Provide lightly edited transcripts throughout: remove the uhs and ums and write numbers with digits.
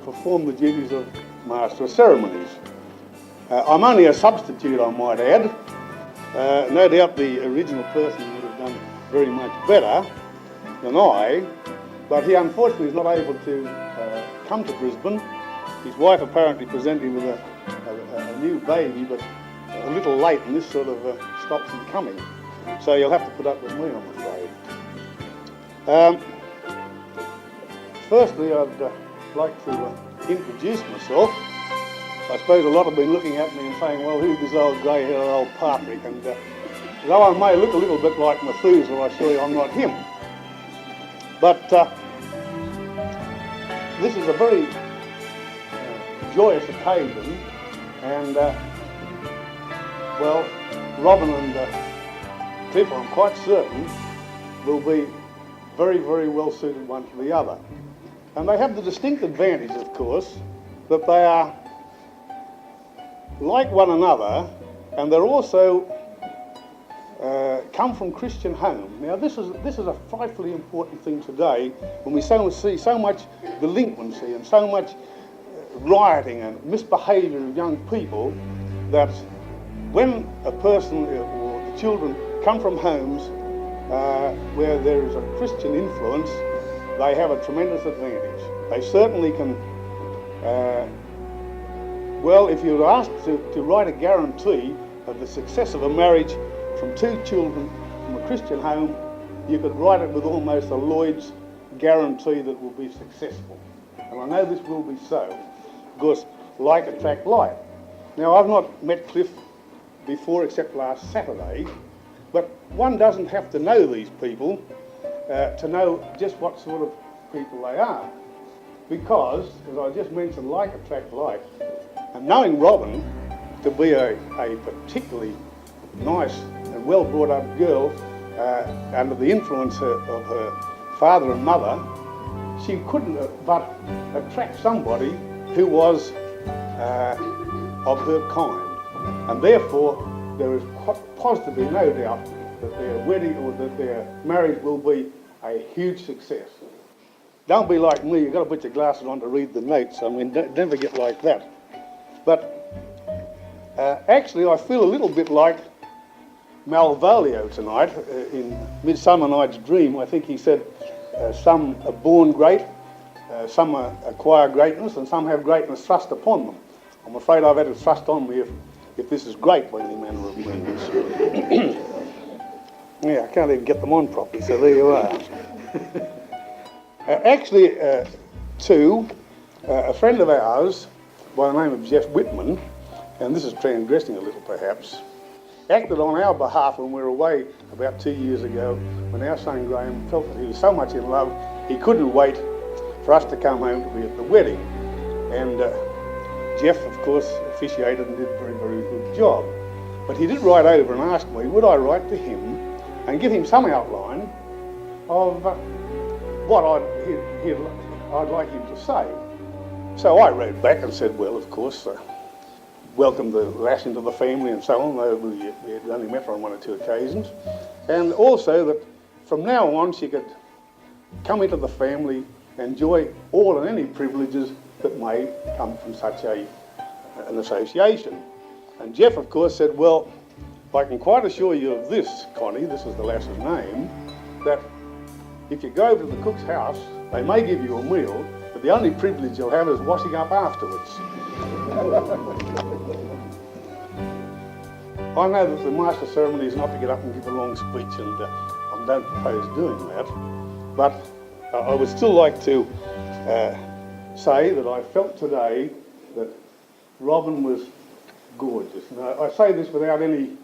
perform the duties of Master of Ceremonies. I'm only a substitute, I might add. No doubt the original person would have done very much better than I, but he unfortunately is not able to come to Brisbane. His wife apparently presented him with a new baby, but a little late, and this sort of stops him coming. So you'll have to put up with me, I'm afraid. Firstly, I'd like to introduce myself. I suppose a lot have been looking at me and saying, well, who's this old grey-haired old Patrick? And though I may look a little bit like Methuselah, I assure you I'm not him. But this is a very joyous occasion, and well, Robin and Clifford, I'm quite certain, will be very, very well suited one to the other. And they have the distinct advantage, of course, that they are like one another, and they're also come from Christian homes. Now, this is a frightfully important thing today, when we see so much delinquency and so much rioting and misbehaviour of young people, that when a person or the children come from homes where there is a Christian influence, they have a tremendous advantage. They certainly can, well, if you were asked to write a guarantee of the success of a marriage from two children from a Christian home, you could write it with almost a Lloyd's guarantee that it will be successful. And I know this will be so, because like attract like. Now, I've not met Cliff before except last Saturday, but one doesn't have to know these people to know just what sort of people they are. Because, as I just mentioned, like attract like, and knowing Robin to be a particularly nice and well brought up girl under the influence of her father and mother, she couldn't but attract somebody who was of her kind. And therefore, there is positively no doubt that their wedding or that their marriage will be a huge success. Don't be like me, you've got to put your glasses on to read the notes. I mean, don't never get like that. But actually, I feel a little bit like Malvolio tonight in Midsummer Night's Dream. I think he said, some are born great, some acquire greatness, and some have greatness thrust upon them. I'm afraid I've had it thrust on me if this is great by any manner of means. Yeah, I can't even get them on properly, so there you are. Actually, too, a friend of ours by the name of Jeff Whitman, and this is transgressing a little perhaps, acted on our behalf when we were away about 2 years ago, when our son Graham felt that he was so much in love he couldn't wait for us to come home to be at the wedding. And Jeff, of course, officiated and did a very, very good job. But he did write over and ask me, would I write to him and give him some outline of what I'd like him to say. So I wrote back and said, well, of course, welcome the lass into the family and so on, though we had only met her on 1 or 2 occasions. And also that from now on she could come into the family, enjoy all and any privileges that may come from such an association. And Jeff, of course, said, well, I can quite assure you of this, Connie, this is the lass's name, that if you go over to the cook's house, they may give you a meal, but the only privilege you'll have is washing up afterwards. I know that the Master of Ceremony is not to get up and give a long speech, and I don't propose doing that, but I would still like to say that I felt today that Robin was gorgeous. Now, I say this without any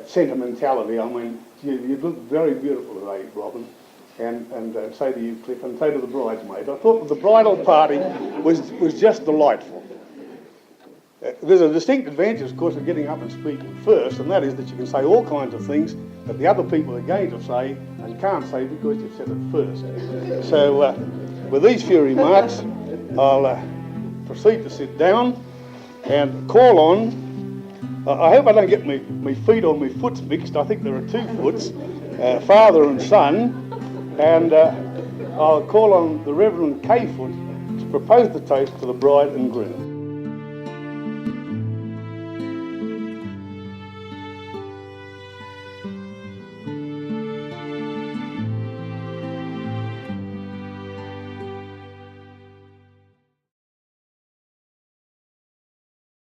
sentimentality. I mean, you look very beautiful today, Robin. And say to you, Cliff, and say to the bridesmaid, I thought that the bridal party was just delightful. There's a distinct advantage, of course, of getting up and speaking first, and that is that you can say all kinds of things that the other people are going to say and can't say because you've said it first. So, with these few remarks, I'll proceed to sit down and call on, I hope I don't get my feet or my foots mixed. I think there are 2 foots, father and son, and I'll call on the Reverend Clifford to propose the toast to the bride and groom.